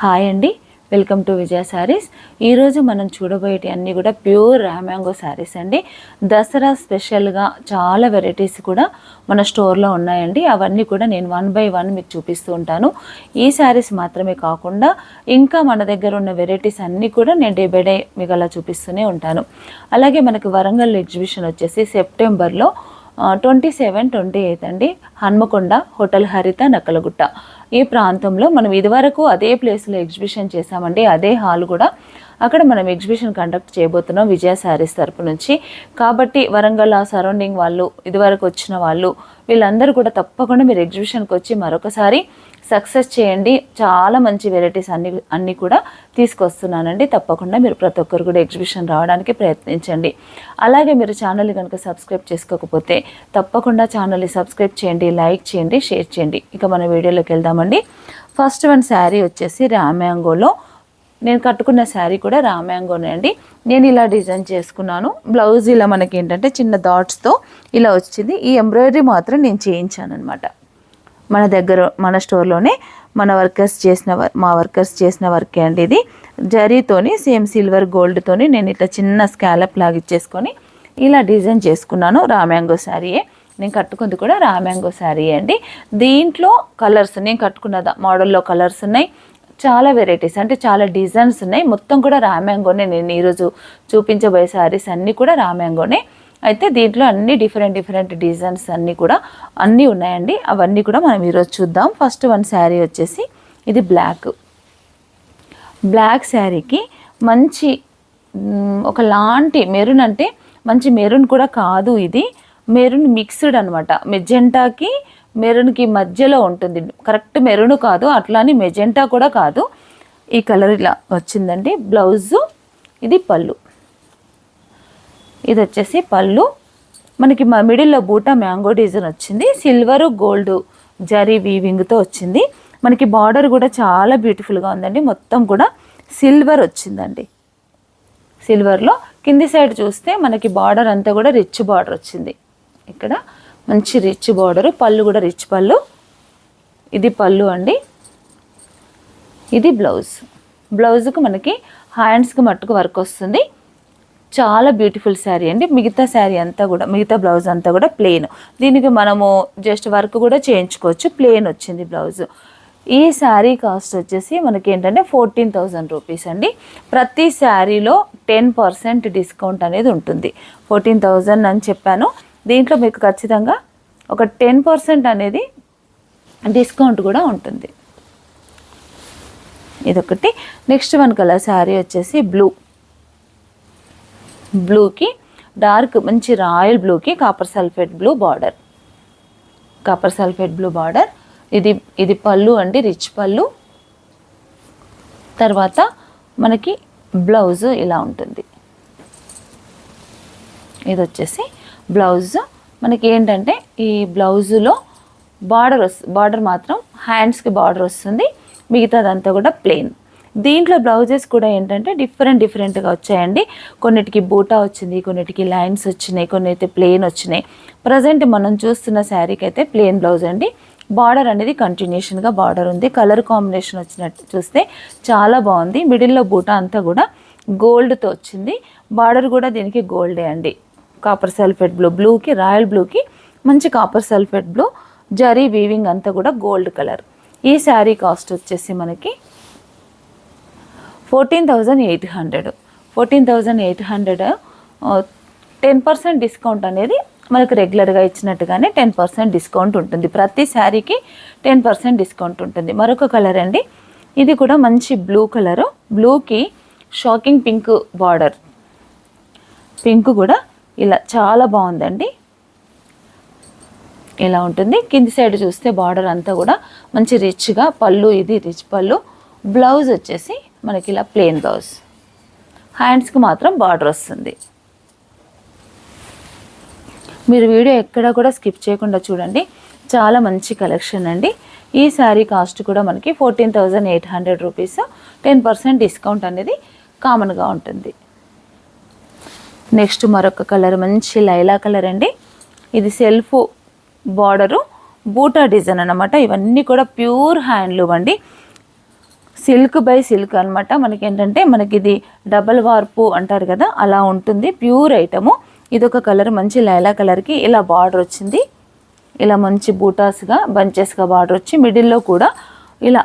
Hi అండి, welcome to విజయ శారీస్. ఈరోజు మనం చూడబోయేటి అన్నీ కూడా ప్యూర్ రామ్యాంగో శారీస్ అండి. దసరా స్పెషల్గా చాలా వెరైటీస్ కూడా మన స్టోర్లో ఉన్నాయండి. అవన్నీ కూడా నేను 1 by 1 మీకు చూపిస్తూ ఉంటాను. ఈ శారీస్ మాత్రమే కాకుండా ఇంకా మన దగ్గర ఉన్న వెరైటీస్ అన్నీ కూడా నేను డే బై డే మీకు అలా చూపిస్తూనే ఉంటాను. అలాగే మనకి వరంగల్ ఎగ్జిబిషన్ వచ్చేసి సెప్టెంబర్లో 27, 28 అండి. హన్మకొండ హోటల్ హరిత నక్కలగుట్ట ఈ ప్రాంతంలో మనం ఇదివరకు అదే ప్లేస్లో ఎగ్జిబిషన్ చేసామండి. అదే హాల్ కూడా అక్కడ మనం ఎగ్జిబిషన్ కండక్ట్ చేయబోతున్నాం విజయ శారీస్ తరపు నుంచి. కాబట్టి వరంగల్ ఆ సరౌండింగ్ వాళ్ళు, ఇదివరకు వచ్చిన వాళ్ళు, వీళ్ళందరూ కూడా తప్పకుండా మీరు ఎగ్జిబిషన్కి వచ్చి మరొకసారి సక్సెస్ చేయండి. చాలా మంచి వెరైటీస్ అన్నీ కూడా తీసుకొస్తున్నానండి. తప్పకుండా మీరు ప్రతి ఒక్కరు కూడా ఎగ్జిబిషన్ రావడానికి ప్రయత్నించండి. అలాగే మీరు ఛానల్ని కనుక సబ్స్క్రైబ్ చేసుకోకపోతే తప్పకుండా ఛానల్ని సబ్స్క్రైబ్ చేయండి, లైక్ చేయండి, షేర్ చేయండి. ఇక మన వీడియోలోకి వెళ్దామండి. ఫస్ట్ వన్ శారీ వచ్చేసి రామ్యాంగోలో. నేను కట్టుకున్న శారీ కూడా రామ్యాంగోనే అండి. నేను ఇలా డిజైన్ చేసుకున్నాను. బ్లౌజ్ ఇలా మనకి ఏంటంటే చిన్న డాట్స్తో ఇలా వచ్చింది. ఈ ఎంబ్రాయిడరీ మాత్రం నేను చేయించాను అనమాట. మన దగ్గర మన స్టోర్లోనే మా వర్కర్స్ చేసిన వర్కే అండి. ఇది జరీతోని సేమ్ సిల్వర్ గోల్డ్తోని నేను ఇట్లా చిన్న స్కాలప్ లాగా ఇచ్చేసుకొని ఇలా డిజైన్ చేసుకున్నాను. రామ్యాంగో శారీయే నేను కట్టుకుంది కూడా రామ్యాంగో శారీ అండి. దీంట్లో కలర్స్ నేను కట్టుకున్న మోడల్లో కలర్స్ ఉన్నాయి. చాలా వెరైటీస్ అంటే చాలా డిజైన్స్ ఉన్నాయి. మొత్తం కూడా రామ్యాంగోనే. నేను ఈరోజు చూపించబోయే శారీస్ అన్నీ కూడా రామ్యాంగోనే. అయితే దీంట్లో అన్ని డిఫరెంట్ డిజైన్స్ అన్నీ ఉన్నాయండి. అవన్నీ కూడా మనం ఈరోజు చూద్దాం. ఫస్ట్ వన్ శారీ వచ్చేసి ఇది బ్లాక్ శారీకి మంచి ఒకలాంటి మెరూన్, అంటే మంచి మెరూన్ కూడా కాదు, ఇది మెరూన్ మిక్స్డ్ అనమాట. మెజెంటాకి మెరూన్కి మధ్యలో ఉంటుంది. కరెక్ట్ మెరూన్ కాదు, అట్లానే మెజెంటా కూడా కాదు. ఈ కలర్ ఇలా వచ్చిందండి. బ్లౌజు, ఇది పళ్ళు. ఇది వచ్చేసి పళ్ళు. మనకి మిడిల్లో బూటా మ్యాంగో డిజైన్ వచ్చింది. సిల్వరు గోల్డ్ జరీ వీవింగ్తో వచ్చింది. మనకి బార్డర్ కూడా చాలా బ్యూటిఫుల్గా ఉందండి. మొత్తం కూడా సిల్వర్ వచ్చిందండి. సిల్వర్లో కింది సైడ్ చూస్తే మనకి బార్డర్ అంతా కూడా రిచ్ బార్డర్ వచ్చింది. ఇక్కడ మంచి రిచ్ బార్డరు. పళ్ళు కూడా రిచ్ పళ్ళు. ఇది పళ్ళు అండి. ఇది బ్లౌజ్కు మనకి హ్యాండ్స్కి మట్టుకు వర్క్ వస్తుంది. చాలా బ్యూటిఫుల్ శారీ అండి. మిగతా శారీ అంతా కూడా, మిగతా బ్లౌజ్ అంతా కూడా ప్లెయిన్. దీనికి మనము జస్ట్ వర్క్ కూడా చేయించుకోవచ్చు. ప్లెయిన్ వచ్చింది బ్లౌజ్. ఈ శారీ కాస్ట్ వచ్చేసి మనకి ఏంటంటే 14,000 రూపీస్ అండి. ప్రతి శారీలో 10% డిస్కౌంట్ అనేది ఉంటుంది. 14,000 అని చెప్పాను. దీంట్లో మీకు ఖచ్చితంగా ఒక 10% అనేది డిస్కౌంట్ కూడా ఉంటుంది. ఇదొకటి. నెక్స్ట్ వన్ కలర్ శారీ వచ్చేసి బ్లూకి డార్క్ మంచి రాయల్ బ్లూకి కాపర్ సల్ఫేట్ బ్లూ బార్డర్. ఇది పళ్ళు అండి, రిచ్ పళ్ళు. తర్వాత మనకి బ్లౌజ్ ఇలా ఉంటుంది. ఇది వచ్చేసి బ్లౌజ్. మనకి ఏంటంటే ఈ బ్లౌజులో బార్డర్ మాత్రం హ్యాండ్స్కి బార్డర్ వస్తుంది. మిగతాదంతా కూడా ప్లెయిన్. దీంట్లో బ్లౌజెస్ కూడా ఏంటంటే డిఫరెంట్గా వచ్చాయండి. కొన్నిటికి బూటా వచ్చింది, కొన్నిటికి లైన్స్ వచ్చినాయి, కొన్ని అయితే ప్లెయిన్ వచ్చినాయి. ప్రజెంట్ మనం చూస్తున్న శారీకి అయితే ప్లెయిన్ బ్లౌజ్ అండి. బార్డర్ అనేది కంటిన్యూషన్గా బార్డర్ ఉంది. కలర్ కాంబినేషన్ వచ్చినట్టు చూస్తే చాలా బాగుంది. మిడిల్లో బూటా అంతా కూడా గోల్డ్తో వచ్చింది. బార్డర్ కూడా దీనికి గోల్డే అండి. కాపర్ సల్ఫేట్ బ్లూకి రాయల్ బ్లూకి మంచి copper sulphate blue zari weaving అంతా కూడా గోల్డ్ కలర్. ఈ శారీ కాస్ట్ వచ్చేసి మనకి 14,800. 14,800. 10% డిస్కౌంట్ అనేది మనకు రెగ్యులర్గా ఇచ్చినట్టుగానే 10% డిస్కౌంట్ ఉంటుంది. ప్రతి శారీకి 10% డిస్కౌంట్ ఉంటుంది. మరొక కలర్ అండి. ఇది కూడా మంచి బ్లూ కలరు. బ్లూకి షాకింగ్ పింక్ బార్డర్. పింక్ కూడా ఇలా చాలా బాగుందండి. ఇలా ఉంటుంది. కింది సైడ్ చూస్తే బార్డర్ అంతా కూడా మంచి రిచ్గా పళ్ళు. ఇది రిచ్ పళ్ళు. బ్లౌజ్ వచ్చేసి మనకి ఇలా ప్లెయిన్ బ్లౌజ్. హ్యాండ్స్కి మాత్రం బార్డర్ వస్తుంది. మీరు వీడియో ఎక్కడ కూడా స్కిప్ చేయకుండా చూడండి. చాలా మంచి కలెక్షన్ అండి. ఈ శారీ కాస్ట్ కూడా మనకి 14,800 రూపీస్. 10% డిస్కౌంట్ అనేది కామన్గా ఉంటుంది. నెక్స్ట్ మరొక కలర్ మంచి లైలా కలర్ అండి. ఇది సెల్ఫ్ బార్డరు బూటా డిజైన్ అన్నమాట. ఇవన్నీ కూడా ప్యూర్ హ్యాండ్లూమ్ అండి. సిల్క్ బై సిల్క్ అనమాట. మనకి ఏంటంటే మనకి ఇది డబల్ వార్పు అంటారు కదా, అలా ఉంటుంది. Pure item. ఇది ఒక కలర్, మంచి లైలా కలర్కి ఇలా బార్డర్ వచ్చింది. ఇలా మంచి బూటాస్గా బంచెస్గా బార్డర్ వచ్చి మిడిల్లో కూడా ఇలా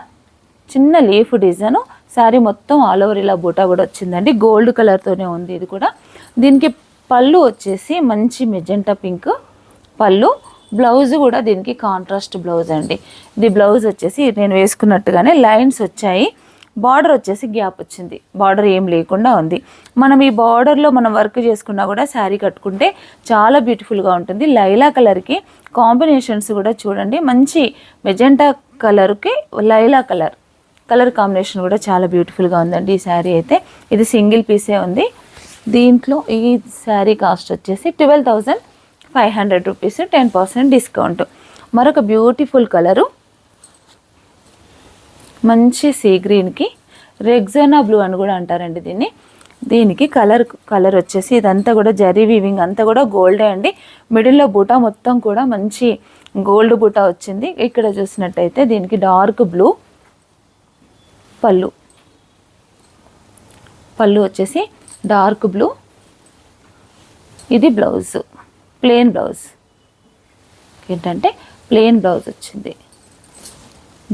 చిన్న లీఫ్ డిజైన్. శారీ మొత్తం ఆల్ ఓవర్ ఇలా బూటా కూడా వచ్చిందండి. గోల్డ్ కలర్తోనే ఉంది ఇది కూడా. దీనికి పళ్ళు వచ్చేసి మంచి మెజెంటా పింక్ పళ్ళు. బ్లౌజ్ కూడా దీనికి కాంట్రాస్ట్ బ్లౌజ్ అండి. ఇది బ్లౌజ్ వచ్చేసి నేను వేసుకున్నట్టుగానే లైన్స్ వచ్చాయి. బార్డర్ వచ్చేసి గ్యాప్ వచ్చింది, బార్డర్ ఏం లేకుండా ఉంది. మనం ఈ బార్డర్లో మనం వర్క్ చేసుకున్నా కూడా శారీ కట్టుకుంటే చాలా బ్యూటిఫుల్గా ఉంటుంది. లైలా కలర్కి కాంబినేషన్స్ కూడా చూడండి, మంచి మెజెంటా కలర్కి లైలా కలర్ కాంబినేషన్ కూడా చాలా బ్యూటిఫుల్గా ఉందండి ఈ శారీ అయితే. ఇది సింగిల్ పీసే ఉంది. దీంట్లో ఈ శారీ కాస్ట్ వచ్చేసి 12,500 రూపీస్, 10% డిస్కౌంట్. మరొక బ్యూటిఫుల్ కలరు మంచి సీ గ్రీన్కి రెగ్జోనా బ్లూ అని కూడా అంటారండి దీన్ని. దీనికి కలర్ వచ్చేసి ఇదంతా కూడా జరీ వీవింగ్ అంతా కూడా గోల్డే అండి. మిడిల్లో బూటా మొత్తం కూడా మంచి గోల్డ్ బూటా వచ్చింది. ఇక్కడ చూసినట్టయితే దీనికి డార్క్ బ్లూ పళ్ళు వచ్చేసి డార్క్ బ్లూ. ఇది బ్లౌజ్, ప్లెయిన్ బ్లౌజ్. ఏంటంటే ప్లెయిన్ బ్లౌజ్ వచ్చింది.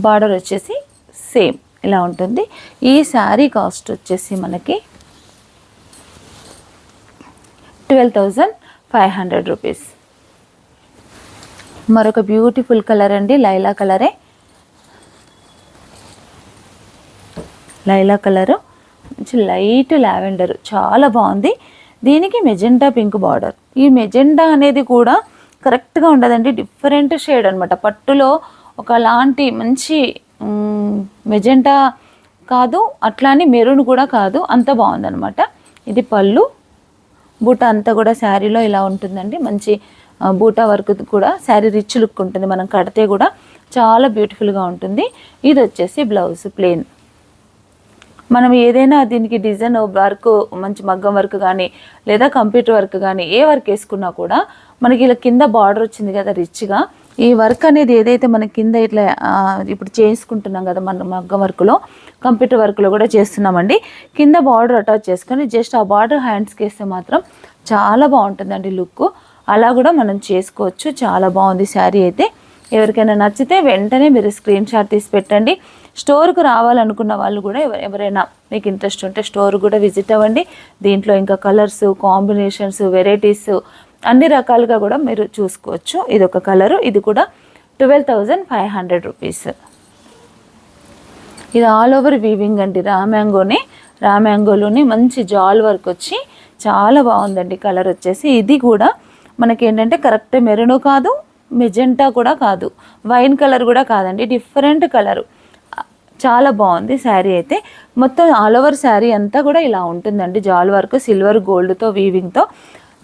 బార్డర్ వచ్చేసి సేమ్ ఇలా ఉంటుంది. ఈ శారీ కాస్ట్ వచ్చేసి మనకి 12,500 రూపీస్. మరొక బ్యూటిఫుల్ కలర్ అండి, లైలా కలరే. లైలా కలరు మంచి లైట్ లావెండర్, చాలా బాగుంది. దీనికి మెజెంటా పింక్ బార్డర్. ఈ మెజెంటా అనేది కూడా కరెక్ట్గా ఉండదండి, డిఫరెంట్ షేడ్ అనమాట. పట్టులో ఒకలాంటి మంచి మెజెంటా కాదు, అట్లానే మెరూన్ కూడా కాదు, అంత బాగుందనమాట. ఇది పళ్ళు. బూటా అంతా కూడా శారీలో ఇలా ఉంటుందండి. మంచి బూటా వర్క్ కూడా శారీ రిచ్ లుక్ ఉంటుంది. మనం కడితే కూడా చాలా బ్యూటిఫుల్గా ఉంటుంది. ఇది వచ్చేసి బ్లౌజ్ ప్లెయిన్. మనం ఏదైనా దీనికి డిజైన్ వర్క్, మంచి మగ్గం వర్క్ కానీ లేదా కంప్యూటర్ వర్క్ కానీ ఏ వర్క్ వేసుకున్నా కూడా మనకి ఇలా కింద బార్డర్ వచ్చింది కదా రిచ్గా. ఈ వర్క్ అనేది ఏదైతే మన కింద ఇట్లా ఇప్పుడు చేసుకుంటున్నాం కదా మన మగ్గం వర్క్లో, కంప్యూటర్ వర్క్లో కూడా చేస్తున్నామండి. కింద బార్డర్ అటాచ్ చేసుకొని జస్ట్ ఆ బార్డర్ హ్యాండ్స్కి వేస్తే మాత్రం చాలా బాగుంటుందండి లుక్. అలా కూడా మనం చేసుకోవచ్చు. చాలా బాగుంది శారీ అయితే. ఎవరికైనా నచ్చితే వెంటనే మీరు స్క్రీన్ షాట్ తీసి పెట్టండి. స్టోర్కు రావాలనుకున్న వాళ్ళు కూడా ఎవరైనా మీకు ఇంట్రెస్ట్ ఉంటే స్టోర్ కూడా విజిట్ అవ్వండి. దీంట్లో ఇంకా కలర్స్, కాంబినేషన్స్, వెరైటీస్ అన్ని రకాలుగా కూడా మీరు చూసుకోవచ్చు. ఇది ఒక కలరు. ఇది కూడా 12,500 రూపీస్. ఇది ఆల్ ఓవర్ వీవింగ్ అండి. రామ్యాంగోలోని మంచి జాల్ వర్క్ వచ్చి చాలా బాగుందండి. కలర్ వచ్చేసి ఇది కూడా మనకి ఏంటంటే కరెక్ట్ మెరూన్ కాదు, మెజెంటా కూడా కాదు, వైన్ కలర్ కూడా కాదండి, డిఫరెంట్ కలరు. చాలా బాగుంది శారీ అయితే. మొత్తం ఆల్ ఓవర్ శారీ అంతా కూడా ఇలా ఉంటుందండి. జాల్ వర్క్ సిల్వర్ గోల్డ్తో వీవింగ్తో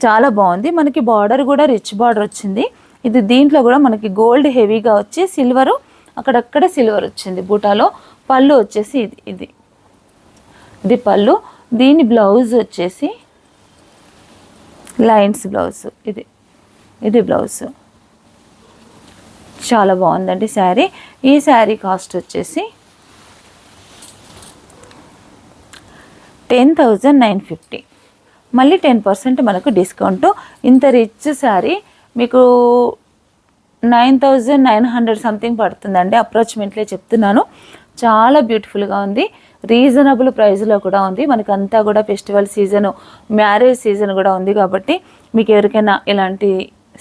చాలా బాగుంది. మనకి బార్డర్ కూడా రిచ్ బార్డర్ వచ్చింది. ఇది దీంట్లో కూడా మనకి గోల్డ్ హెవీగా వచ్చి సిల్వరు అక్కడక్కడ సిల్వర్ వచ్చింది బూటాలో. పళ్ళు వచ్చేసి ఇది పళ్ళు. దీని బ్లౌజ్ వచ్చేసి లైన్స్ బ్లౌజ్. ఇది బ్లౌజ్. చాలా బాగుందండి శారీ. ఈ శారీ కాస్ట్ వచ్చేసి 10,950. మళ్ళీ 10% మనకు డిస్కౌంట్. ఇంత రిచ్ శారీ మీకు 9,900 సంథింగ్ పడుతుందండి, అప్రాక్సిమేట్లీ చెప్తున్నాను. చాలా బ్యూటిఫుల్గా ఉంది. రీజనబుల్ ప్రైస్లో కూడా ఉంది. మనకు అంతా కూడా ఫెస్టివల్ సీజను, మ్యారేజ్ సీజన్ కూడా ఉంది కాబట్టి మీకు ఎవరికైనా ఇలాంటి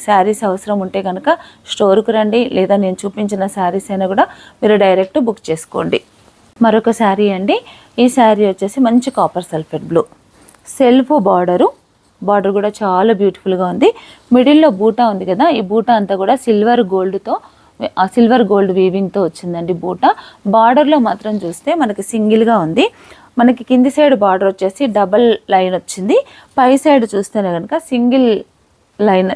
శారీస్ అవసరం ఉంటే కనుక స్టోర్కు రండి, లేదా నేను చూపించిన శారీస్ అయినా కూడా మీరు డైరెక్ట్ బుక్ చేసుకోండి. మరొక శారీ అండి. ఈ శారీ వచ్చేసి మంచి copper sulphate blue, self border కూడా చాలా బ్యూటిఫుల్గా ఉంది. మిడిల్లో బూటా ఉంది కదా, ఈ బూటా అంతా కూడా సిల్వర్ గోల్డ్ వీవింగ్తో వచ్చిందండి బూటా. బార్డర్లో మాత్రం చూస్తే మనకి సింగిల్గా ఉంది. మనకి కింది సైడ్ బార్డర్ వచ్చేసి డబల్ లైన్ వచ్చింది. పై సైడ్ చూస్తేనే కనుక సింగిల్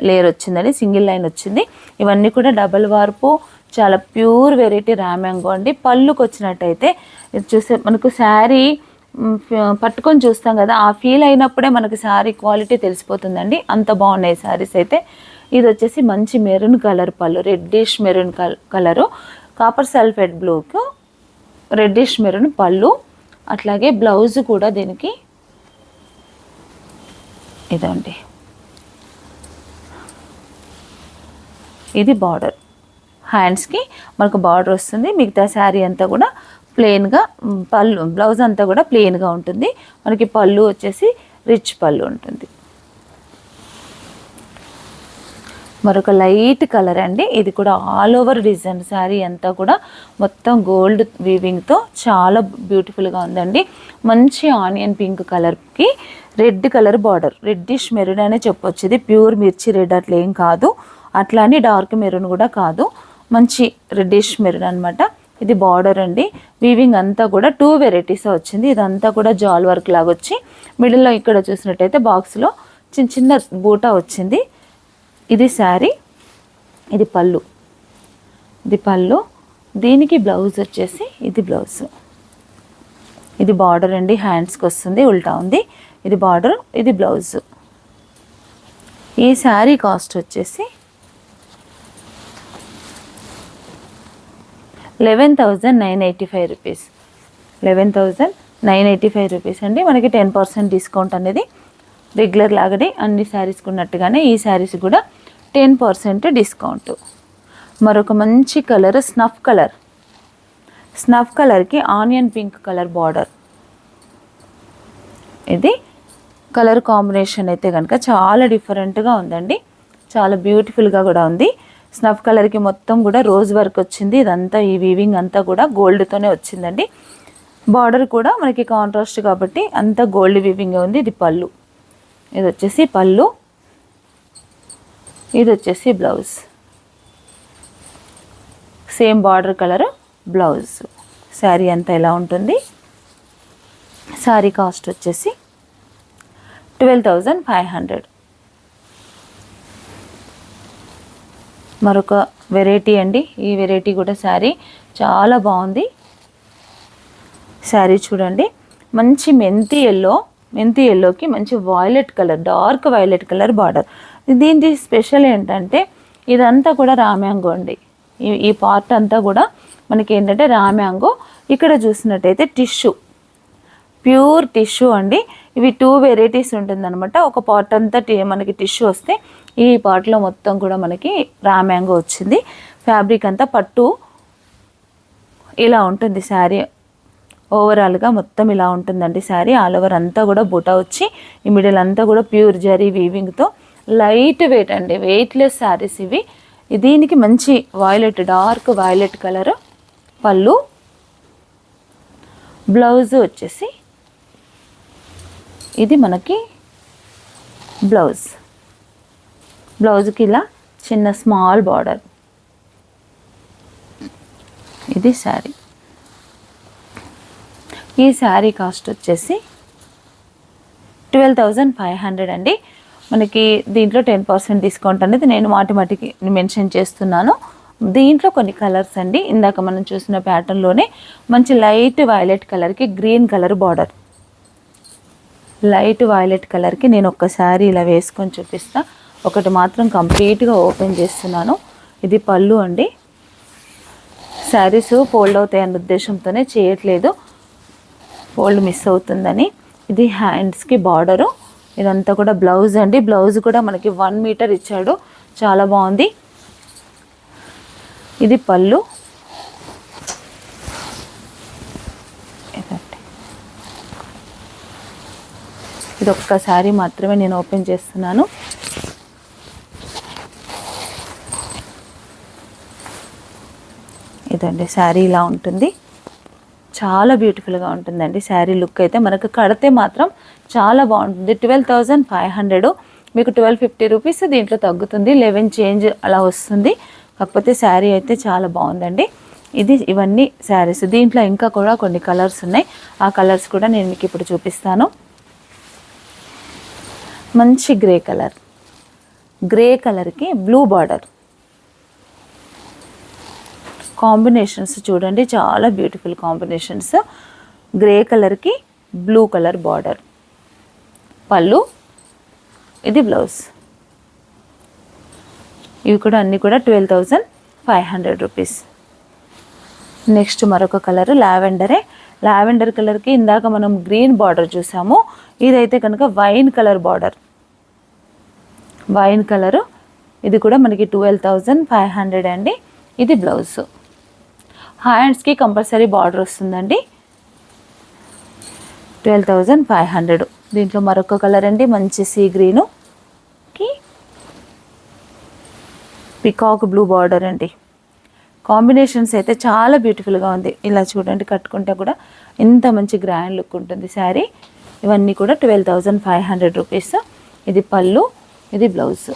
లేయర్ వచ్చిందండి, సింగిల్ లైన్ వచ్చింది. ఇవన్నీ కూడా డబల్ వార్పు, చాలా ప్యూర్ వెరైటీ రామ్యాంగో అండి. పళ్ళుకి వచ్చినట్టయితే చూస్తే మనకు శారీ పట్టుకొని చూస్తాం కదా, ఆ ఫీల్ అయినప్పుడే మనకి శారీ క్వాలిటీ తెలిసిపోతుందండి. అంత బాగున్నాయి శారీస్ అయితే. ఇది వచ్చేసి మంచి మెరూన్ కలర్ పళ్ళు, reddish maroon colour, copper sulphate బ్లూకు రెడ్డిష్ మెరూన్ పళ్ళు, అట్లాగే బ్లౌజ్ కూడా దీనికి ఇదండి, ఇది బార్డర్. హ్యాండ్స్కి మనకు బార్డర్ వస్తుంది. మిగతా శారీ అంతా కూడా ప్లెయిన్గా, పళ్ళు బ్లౌజ్ అంతా కూడా ప్లెయిన్గా ఉంటుంది. మనకి పళ్ళు వచ్చేసి రిచ్ పళ్ళు ఉంటుంది. మరొక లైట్ కలర్ అండి, ఇది కూడా ఆల్ ఓవర్ డిజైన్. శారీ అంతా కూడా మొత్తం గోల్డ్ వీవింగ్తో చాలా బ్యూటిఫుల్గా ఉందండి. మంచి ఆనియన్ పింక్ కలర్కి red colour border, reddish maroon అనే చెప్పొచ్చు. ఇది ప్యూర్ మిర్చి రెడ్ అట్లా ఏం కాదు, అట్లా అని డార్క్ మెరూన్ కూడా కాదు, మంచి రెడ్డిష్ మెరూన్ అనమాట. ఇది బార్డర్ అండి. వీవింగ్ అంతా కూడా 2 వెరైటీస్ వచ్చింది. ఇదంతా కూడా జాల్ వర్క్ లాగా వచ్చి మిడిల్లో ఇక్కడ చూసినట్టయితే బాక్స్లో చిన్న చిన్న బూటా వచ్చింది. ఇది శారీ, ఇది పళ్ళు, ఇది పళ్ళు. దీనికి బ్లౌజ్ వచ్చేసి ఇది బ్లౌజ్, ఇది బార్డర్ అండి. హ్యాండ్స్కి వస్తుంది, ఉల్టా ఉంది. ఇది బార్డర్, ఇది బ్లౌజ్. ఈ శారీ కాస్ట్ వచ్చేసి 11,985 రూపీస్. 11,985 రూపీస్ అండి. మనకి 10% డిస్కౌంట్ అనేది రెగ్యులర్ లాగానే అన్ని శారీస్కి ఉన్నట్టుగానే ఈ శారీస్ కూడా 10% డిస్కౌంట్. మరొక మంచి కలర్ స్నఫ్ కలర్. స్నఫ్ కలర్కి ఆనియన్ పింక్ కలర్ బార్డర్. ఇది కలర్ కాంబినేషన్ అయితే కనుక చాలా డిఫరెంట్గా ఉందండి, చాలా బ్యూటిఫుల్గా కూడా ఉంది. స్నఫ్ కలర్కి మొత్తం కూడా రోజ్ వర్క్ వచ్చింది. ఇదంతా ఈ వీవింగ్ అంతా కూడా గోల్డ్తోనే వచ్చిందండి. బార్డర్ కూడా మనకి కాంట్రాస్ట్ కాబట్టి అంతా గోల్డ్ వీవింగ్ ఉంది. ఇది పళ్ళు, ఇది వచ్చేసి పళ్ళు, ఇది వచ్చేసి blouse. Same border colour blouse. Sari అంతా ఎలా ఉంటుంది. శారీ కాస్ట్ వచ్చేసి 12,500. మరొక వెరైటీ అండి, ఈ వెరైటీ కూడా శారీ చాలా బాగుంది. శారీ చూడండి, మంచి మెంతి ఎల్లోకి మంచి violet colour, dark violet colour border. దీని స్పెషల్ ఏంటంటే ఇదంతా కూడా రామ్యాంగో అండి. ఈ పార్ట్ అంతా కూడా మనకి ఏంటంటే రామ్యాంగో. ఇక్కడ చూసినట్టయితే టిష్యూ, ప్యూర్ టిష్యూ అండి. ఇవి 2 వెరైటీస్ ఉంటుందన్నమాట. ఒక పార్ట్ అంతా మనకి టిష్యూ వస్తే ఈ పార్ట్లో మొత్తం కూడా మనకి రా మ్యాంగో వచ్చింది. ఫ్యాబ్రిక్ అంతా పట్టు ఇలా ఉంటుంది. శారీ ఓవరాల్గా మొత్తం ఇలా ఉంటుందండి. శారీ ఆల్ ఓవర్ అంతా కూడా బుటా వచ్చి ఈ మిడిల్ అంతా కూడా ప్యూర్ జరీ వీవింగ్తో లైట్ వెయిట్ అండి, వెయిట్లెస్ శారీస్ ఇవి. దీనికి మంచి వైలెట్, డార్క్ వైలెట్ కలర్ పళ్ళు. బ్లౌజ్ వచ్చేసి ఇది మనకి బ్లౌజ్. బ్లౌజ్కి ఇలా చిన్న స్మాల్ బార్డర్. ఇది శారీ. ఈ శారీ కాస్ట్ వచ్చేసి 12,500 అండి. మనకి దీంట్లో 10% డిస్కౌంట్ అనేది నేను మాటికి మెన్షన్ చేస్తున్నాను. దీంట్లో కొన్ని కలర్స్ అండి. ఇందాక మనం చూసిన ప్యాటర్న్లోనే మంచి లైట్ వైలెట్ కలర్కి green colour border. Light violet కలర్కి నేను ఒక్కసారి ఇలా వేసుకొని చూపిస్తా. ఒకటి మాత్రం కంప్లీట్గా ఓపెన్ చేస్తున్నాను. ఇది పళ్ళు అండి. శారీస్ ఫోల్డ్ అవుతాయి అన్న ఉద్దేశంతోనే చేయట్లేదు, ఫోల్డ్ మిస్ అవుతుందని. ఇది హ్యాండ్స్కి బార్డరు. ఇదంతా కూడా బ్లౌజ్ అండి. బ్లౌజ్ కూడా మనకి 1 మీటర్ ఇచ్చాడు, చాలా బాగుంది. ఇది పళ్ళు. ఇది ఒక్కసారి మాత్రమే నేను ఓపెన్ చేస్తున్నాను. ఇదండి శారీ ఇలా ఉంటుంది, చాలా బ్యూటిఫుల్గా ఉంటుందండి. శారీ లుక్ అయితే మనకు కడితే మాత్రం చాలా బాగుంటుంది. 12,500, మీకు 1250 రూపీస్ దీంట్లో తగ్గుతుంది. 11 చేంజ్ అలా వస్తుంది. కాకపోతే శారీ అయితే చాలా బాగుందండి. ఇవన్నీ శారీస్. దీంట్లో ఇంకా కూడా కొన్ని కలర్స్ ఉన్నాయి, ఆ కలర్స్ కూడా నేను మీకు ఇప్పుడు చూపిస్తాను. మంచి గ్రే కలర్, గ్రే కలర్కి బ్లూ బార్డర్. కాంబినేషన్స్ చూడండి, చాలా బ్యూటిఫుల్ కాంబినేషన్స్. గ్రే కలర్కి బ్లూ కలర్ బార్డర్. పళ్ళు, ఇది బ్లౌజ్. ఇవి కూడా అన్నీ కూడా 12,500 రూపీస్. నెక్స్ట్ మరొక కలర్ లావెండరే. లావెండర్ కలర్కి ఇందాక మనం గ్రీన్ బార్డర్ చూసాము, ఇదైతే కనుక wine colour border. Wine colour, ఇది కూడా మనకి 12,500 అండి. ఇది బ్లౌజ్. హ్యాండ్స్కి కంపల్సరీ బార్డర్ వస్తుందండి. 12,500. దీంట్లో మరొక కలర్ అండి, మంచి సీ గ్రీనుకి పికాక్ బ్లూ బార్డర్ అండి. కాంబినేషన్స్ అయితే చాలా బ్యూటిఫుల్గా ఉంది. ఇలా చూడండి, కట్టుకుంటే కూడా ఎంత మంచి గ్రాండ్ లుక్ ఉంటుంది శారీ. ఇవన్నీ కూడా 12,500 రూపీస్. ఇది పళ్ళు, ఇది బ్లౌజ్.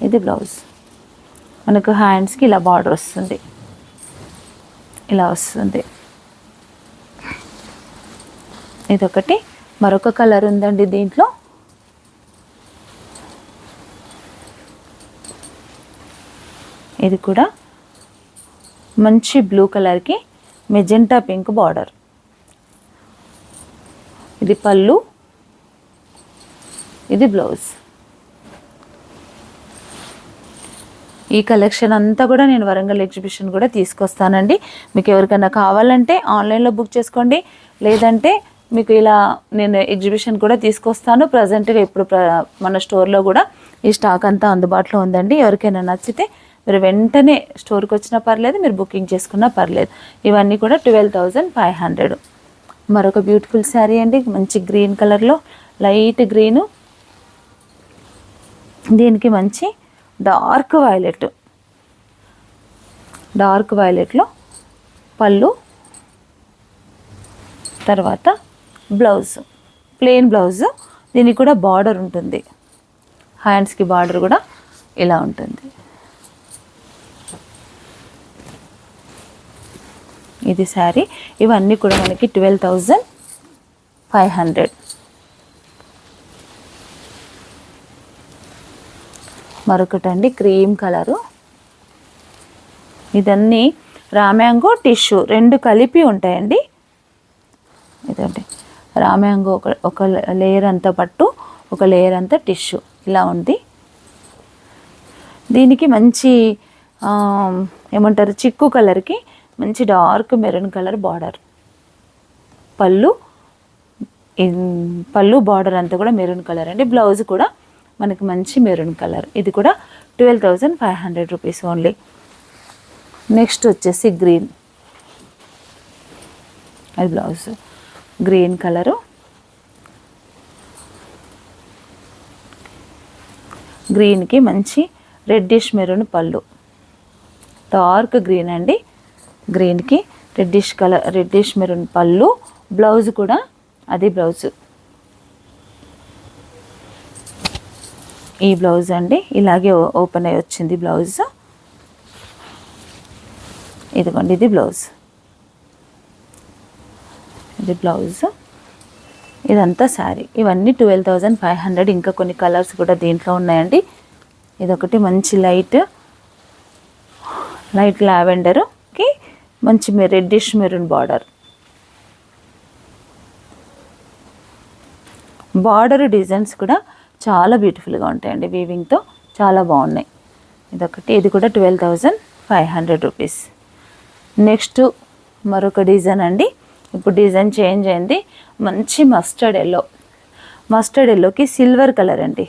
ఇది బ్లౌజ్. మనకు హ్యాండ్స్కి ఇలా బార్డర్ వస్తుంది, ఇలా వస్తుంది. ఇదొకటి. మరొక కలర్ ఉందండి దీంట్లో, ఇది కూడా మంచి బ్లూ కలర్కి మెజెంటా పింక్ బార్డర్. ఇది పళ్ళు, ఇది బ్లౌజ్. ఈ కలెక్షన్ అంతా కూడా నేను వరంగల్ ఎగ్జిబిషన్ కూడా తీసుకొస్తానండి. మీకు ఎవరికైనా కావాలంటే ఆన్లైన్లో బుక్ చేసుకోండి, లేదంటే మీకు ఇలా నేను ఎగ్జిబిషన్ కూడా తీసుకొస్తాను. ప్రజెంట్గా ఇప్పుడు మన స్టోర్లో కూడా ఈ స్టాక్ అంతా అందుబాటులో ఉందండి. ఎవరికైనా నచ్చితే మీరు వెంటనే స్టోర్కి వచ్చినా పర్లేదు, మీరు బుకింగ్ చేసుకున్నా పర్లేదు. ఇవన్నీ కూడా 12,500. మరొక బ్యూటిఫుల్ శారీ అండి, మంచి గ్రీన్ కలర్లో, లైట్ గ్రీను, దీనికి మంచి డార్క్ వైలెట్. డార్క్ వైలెట్లో పళ్ళు, తర్వాత బ్లౌజ్, ప్లెయిన్ బ్లౌజ్. దీనికి కూడా బార్డర్ ఉంటుంది, హ్యాండ్స్కి బార్డర్ కూడా ఇలా ఉంటుంది. ఇది శారీ. ఇవన్నీ కూడా మనకి 12,500. మరొకటండి క్రీమ్ కలరు. ఇదన్నీ రామ్యాంగో టిష్యూ రెండు కలిపి ఉంటాయండి. ఇదండి రామ్యాంగో ఒక లేయర్ అంతా పట్టు, ఒక లేయర్ అంతా టిష్యూ, ఇలా ఉంది. దీనికి మంచి ఏమంటారు, చిక్కు కలర్కి మంచి డార్క్ మెరూన్ కలర్ బార్డర్. పళ్ళు బార్డర్ అంతా కూడా మెరూన్ కలర్ అండి. బ్లౌజ్ కూడా మనకి మంచి మెరూన్ కలర్. ఇది కూడా 12,500 రూపీస్ ఓన్లీ. నెక్స్ట్ వచ్చేసి గ్రీన్, అది బ్లౌజ్. గ్రీన్ కలరు, గ్రీన్కి మంచి రెడ్డిష్ మెరూన్ పళ్ళు, డార్క్ గ్రీన్ అండి. గ్రీన్కి రెడ్డిష్ కలర్, రెడ్డిష్ మెరూన్ పళ్ళు. బ్లౌజ్ కూడా అది బ్లౌజ్. ఈ బ్లౌజ్ అండి ఇలాగే ఓపెన్ అయ్యి వచ్చింది బ్లౌజ్. ఇదిగోండి, ఇది బ్లౌజ్. ఇది బ్లౌజ్. ఇదంతా శారీ. ఇవన్నీ 12,500. ఇంకా కొన్ని కలర్స్ కూడా దీంట్లో ఉన్నాయండి. ఇదొకటి మంచి లైట్ లావెండర్కి మంచి reddish maroon border. Border designs కూడా చాలా బ్యూటిఫుల్గా ఉంటాయండి, వీవింగ్తో చాలా బాగున్నాయి. ఇదొకటి. ఇది కూడా 12,500 రూపీస్. నెక్స్ట్ మరొక డిజైన్ అండి. ఇప్పుడు డిజైన్ చేంజ్ అయింది. మంచి మస్టర్డ్ ఎల్లోకి సిల్వర్ కలర్ అండి.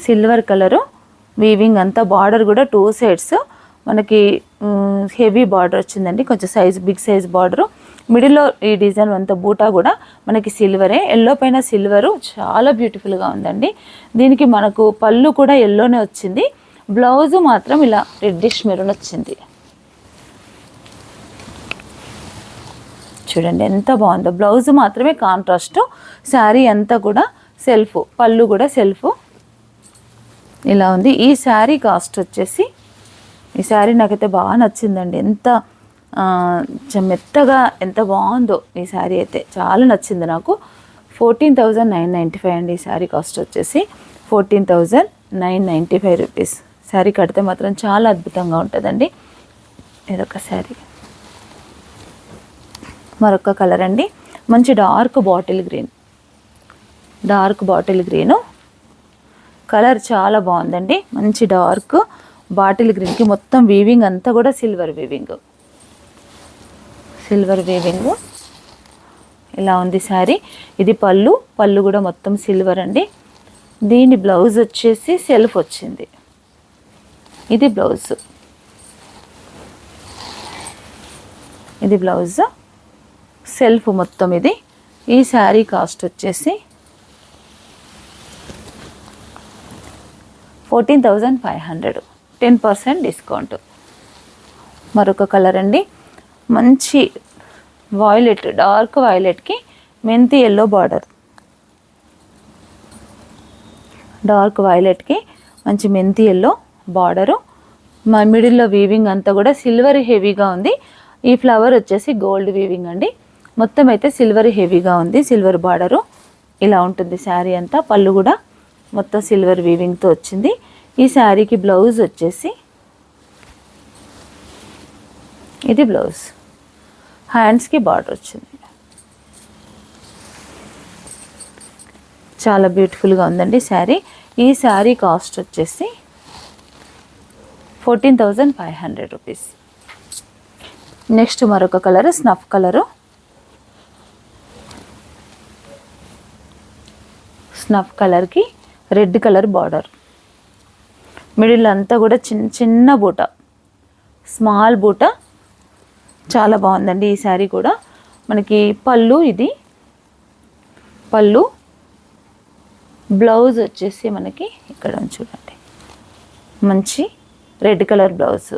సిల్వర్ కలరు వీవింగ్ అంతా. బార్డర్ కూడా 2 సైడ్స్ మనకి హెవీ బార్డర్ వచ్చిందండి, కొంచెం బిగ్ సైజ్ బార్డరు. మిడిల్లో ఈ డిజైన్ అంతా బూటా కూడా మనకి సిల్వరే. ఎల్లో పైన సిల్వరు చాలా బ్యూటిఫుల్గా ఉందండి. దీనికి మనకు పళ్ళు కూడా ఎల్లోనే వచ్చింది. బ్లౌజు మాత్రం ఇలా రెడ్డిష్ మెరూన్ వచ్చింది. చూడండి ఎంత బాగుందో. బ్లౌజ్ మాత్రమే కాంట్రాస్ట్, శారీ అంతా కూడా సెల్ఫ్, పళ్ళు కూడా సెల్ఫ్, ఇలా ఉంది. ఈ శారీ కాస్ట్ వచ్చేసి, ఈ శారీ నాకైతే బాగా నచ్చిందండి. ఎంత మెత్తగా ఎంత బాగుందో ఈ శారీ అయితే, చాలా నచ్చింది నాకు. 14,995 అండి. ఈ శారీ కాస్ట్ వచ్చేసి 14,995 రూపీస్. శారీ కడితే మాత్రం చాలా అద్భుతంగా ఉంటుందండి. ఇదొక శారీ. మరొక కలర్ అండి, మంచి డార్క్ బాటిల్ గ్రీను కలర్ చాలా బాగుందండి. మంచి డార్క్ బాటిల్ గ్రీన్కి మొత్తం వీవింగ్ అంతా కూడా సిల్వర్ వీవింగ్ ఇలా ఉంది శారీ. ఇది పళ్ళు కూడా మొత్తం సిల్వర్ అండి. దీని బ్లౌజ్ వచ్చేసి సెల్ఫ్ వచ్చింది. ఇది బ్లౌజ్ సెల్ఫ్ మొత్తం. ఇది ఈ శారీ కాస్ట్ వచ్చేసి 14,500, 10% డిస్కౌంట్. మరొక కలర్ అండి, మంచి వాయిలెట్, డార్క్ వాయిలెట్కి మెంతి ఎల్లో బార్డర్. డార్క్ వైలెట్కి మంచి మెంతి ఎల్లో బార్డరు. మా మిడిల్లో వీవింగ్ అంతా కూడా సిల్వర్ హెవీగా ఉంది. ఈ ఫ్లవర్ వచ్చేసి గోల్డ్ వీవింగ్ అండి. మొత్తం అయితే సిల్వర్ హెవీగా ఉంది. సిల్వర్ బార్డరు ఇలా ఉంటుంది శారీ అంతా. పళ్ళు కూడా మొత్తం సిల్వర్ వీవింగ్తో వచ్చింది. ఈ శారీకి బ్లౌజ్ వచ్చేసి ఇది బ్లౌజ్. హ్యాండ్స్కి బార్డర్ వచ్చింది. చాలా బ్యూటిఫుల్గా ఉందండి శారీ. ఈ శారీ కాస్ట్ వచ్చేసి 14,500 రూపీస్. నెక్స్ట్ మరొక కలర్ స్నఫ్ కలరు. స్నఫ్ కలర్కి రెడ్ కలర్ బార్డర్. మిడిల్ అంతా కూడా చిన్న బూట, స్మాల్ బూట. చాలా బాగుందండి ఈ శారీ కూడా. మనకి పళ్ళు, ఇది పళ్ళు. బ్లౌజ్ వచ్చేసి మనకి ఇక్కడ చూడండి, మంచి రెడ్ కలర్ బ్లౌజ్.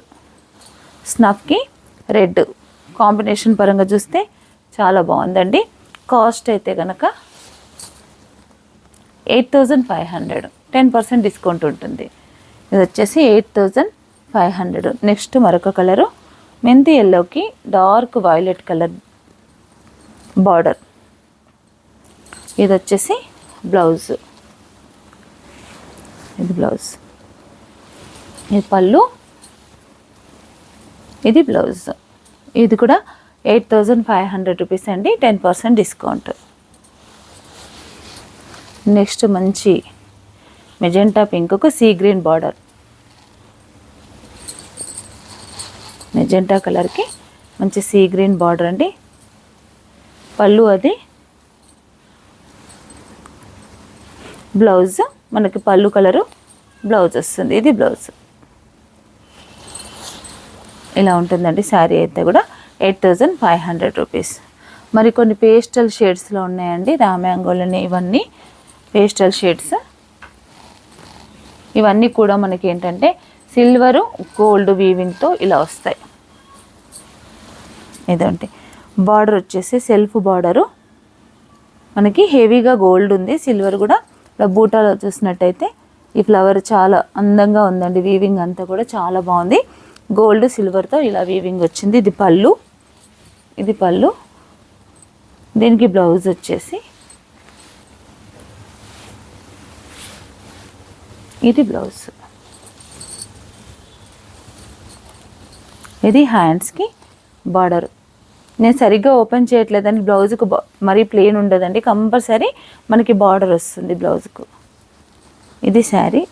స్నఫ్కి రెడ్ కాంబినేషన్ పరంగా చూస్తే చాలా బాగుందండి. కాస్ట్ అయితే కనుక 8,500, 10% డిస్కౌంట్ ఉంటుంది. ఇది వచ్చేసి 8,500. నెక్స్ట్ మరొక కలరు మెంతి ఎల్లోకి డార్క్ వైలెట్ కలర్ బార్డర్. ఇది వచ్చేసి బ్లౌజ్. ఇది బ్లౌజ్, ఇది పళ్ళు, ఇది బ్లౌజ్. ఇది కూడా 8,500 రూపీస్ అండి, 10% డిస్కౌంట్. నెక్స్ట్ మంచి మెజెంటా పింక్కు సీ గ్రీన్ బార్డర్. మెజెంటా కలర్కి మంచి సీ గ్రీన్ బార్డర్ అండి. పళ్ళు, అది బ్లౌజ్. మనకి పళ్ళు కలరు బ్లౌజ్ వస్తుంది. ఇది బ్లౌజ్. ఇలా ఉంటుందండి శారీ అయితే కూడా 8,500 రూపీస్. మరి కొన్ని పేస్టల్ షేడ్స్లో ఉన్నాయండి రామ్యాంగోలోనే. ఇవన్నీ పేస్టల్ షేడ్స్. ఇవన్నీ కూడా మనకి ఏంటంటే సిల్వరు గోల్డ్ వీవింగ్తో ఇలా వస్తాయి. ఇదండి బార్డర్ వచ్చేసి సెల్ఫ్ బార్డరు. మనకి హెవీగా గోల్డ్ ఉంది, సిల్వర్ కూడా. ఇలా బూటాలో చూసినట్టయితే ఈ ఫ్లవర్ చాలా అందంగా ఉందండి. వీవింగ్ అంతా కూడా చాలా బాగుంది. గోల్డ్ సిల్వర్తో ఇలా వీవింగ్ వచ్చింది. ఇది పళ్ళు, ఇది పళ్ళు. దీనికి బ్లౌజ్ వచ్చేసి ఇది బ్లౌజ్. ఇది హ్యాండ్స్కి బార్డర్. నేను సరిగ్గా ఓపెన్ చేయట్లేదండి. బ్లౌజ్కు మరీ ప్లెయిన్ ఉండదండి, కంపల్సరీ మనకి బార్డర్ వస్తుంది బ్లౌజ్కు. ఇది శారీ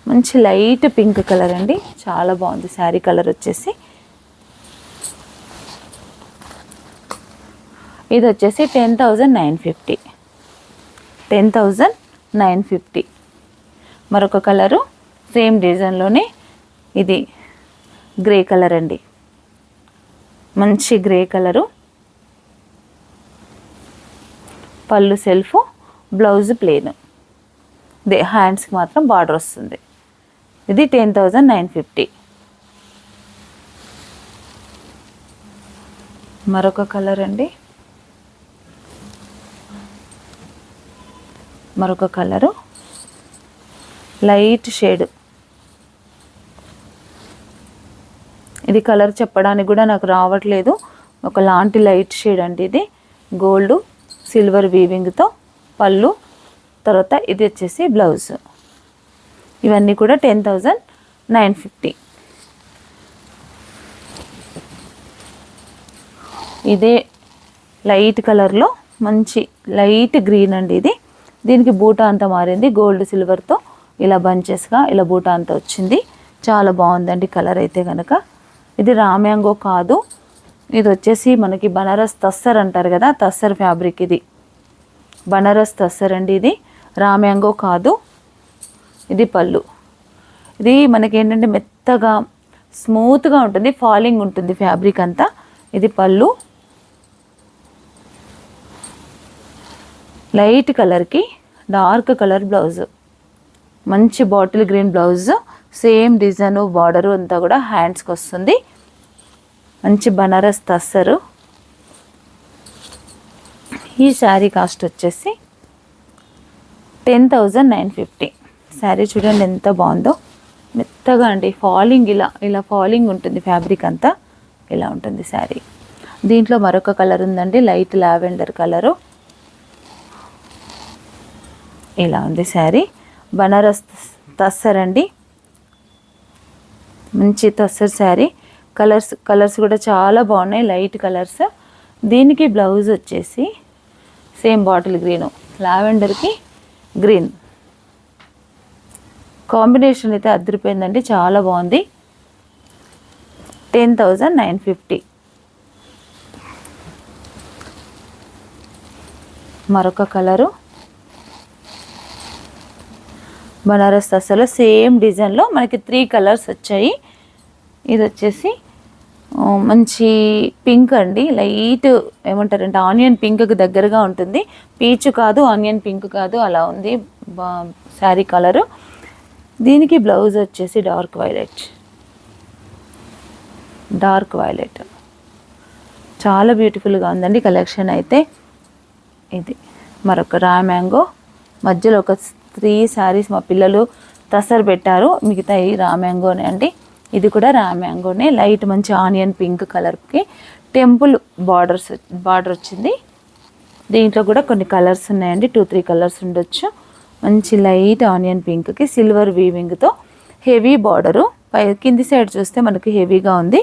మంచి లైట్ పింక్ కలర్ అండి. చాలా బాగుంది శారీ కలర్ వచ్చేసి. ఇది వచ్చేసి 10,950. 10,950. మరొక కలరు సేమ్ డిజైన్లోనే ఇది గ్రే కలర్ అండి. మంచి గ్రే కలరు. పళ్ళు సెల్ఫ్, బ్లౌజ్ ప్లెయిన్. హ్యాండ్స్కి మాత్రం బార్డర్ వస్తుంది. ఇది 10,950. మరొక కలర్ అండి. మరొక కలరు లైట్ షేడ్. ఇది కలర్ చెప్పడానికి కూడా నాకు రావట్లేదు. ఒకలాంటి లైట్ షేడ్ అండి ఇది. గోల్డ్ సిల్వర్ వీవింగ్తో పళ్ళు. తర్వాత ఇది వచ్చేసి బ్లౌజ్. ఇవన్నీ కూడా 10,950. ఇదే లైట్ కలర్లో మంచి లైట్ గ్రీన్ అండి ఇది. దీనికి బూటా అంతా మారింది. గోల్డ్ సిల్వర్తో ఇలా బంచెస్గా ఇలా బూటా అంతా వచ్చింది. చాలా బాగుందండి కలర్ అయితే కనుక. ఇది రా మ్యాంగో కాదు, ఇది వచ్చేసి మనకి బనారస్ తస్సర్ అంటారు కదా, తస్సర్ ఫ్యాబ్రిక్. ఇది బనారస్ తస్సర్ అండి, ఇది రా మ్యాంగో కాదు. ఇది పళ్ళు. ఇది మనకి ఏంటంటే మెత్తగా స్మూత్గా ఉంటుంది, ఫాలింగ్ ఉంటుంది ఫ్యాబ్రిక్ అంతా. ఇది పళ్ళు. లైట్ కలర్కి డార్క్ కలర్ బ్లౌజ్, మంచి bottle green blouse, same design border అంతా కూడా హ్యాండ్స్కి వస్తుంది. మంచి బనారస్ తస్సరు. ఈ శారీ కాస్ట్ వచ్చేసి 10,950. శారీ చూడండి ఎంత బాగుందో, మెత్తగా అండి, ఫాలింగ్ ఇలా ఫాలింగ్ ఉంటుంది ఫ్యాబ్రిక్ అంతా. ఇలా ఉంటుంది శారీ. దీంట్లో మరొక కలర్ ఉందండి, లైట్ లావెండర్ కలరు. ఇలా ఉంది శారీ. బనారస్ తస్సర్ అండి, మంచి తస్సర్ శారీ. కలర్స్ కూడా చాలా బాగున్నాయి, లైట్ కలర్స్. దీనికి బ్లౌజ్ వచ్చేసి సేమ్ బాటిల్ గ్రీను, లావెండర్కి గ్రీన్ కాంబినేషన్ అయితే అదిరిపోయిందండి, చాలా బాగుంది. 10,950. మరొక కలరు బనారస్ తస్సర్లో సేమ్ డిజైన్లో మనకి 3 కలర్స్ వచ్చాయి. ఇది వచ్చేసి మంచి పింక్ అండి, లైట్ ఏమంటారంటే ఆనియన్ పింక్కి దగ్గరగా ఉంటుంది. పీచు కాదు, ఆనియన్ పింక్ కాదు, అలా ఉంది శారీ కలరు. దీనికి బ్లౌజ్ వచ్చేసి డార్క్ వైలెట్. చాలా బ్యూటిఫుల్గా ఉందండి కలెక్షన్ అయితే. ఇది మరొక రా మ్యాంగో. మధ్యలో ఒక 3 శారీస్ మా పిల్లలు తసర్ పెట్టారు, మిగతా ఈ రా మ్యాంగోనే అండి. ఇది కూడా రా మ్యాంగోనే, లైట్ మంచి ఆనియన్ పింక్ కలర్కి టెంపుల్ బార్డర్ వచ్చింది. దీంట్లో కూడా కొన్ని కలర్స్ ఉన్నాయండి, 2-3 కలర్స్ ఉండొచ్చు. మంచి లైట్ ఆనియన్ పింక్కి సిల్వర్ వీవింగ్తో హెవీ బార్డరు. కింది సైడ్ చూస్తే మనకి హెవీగా ఉంది,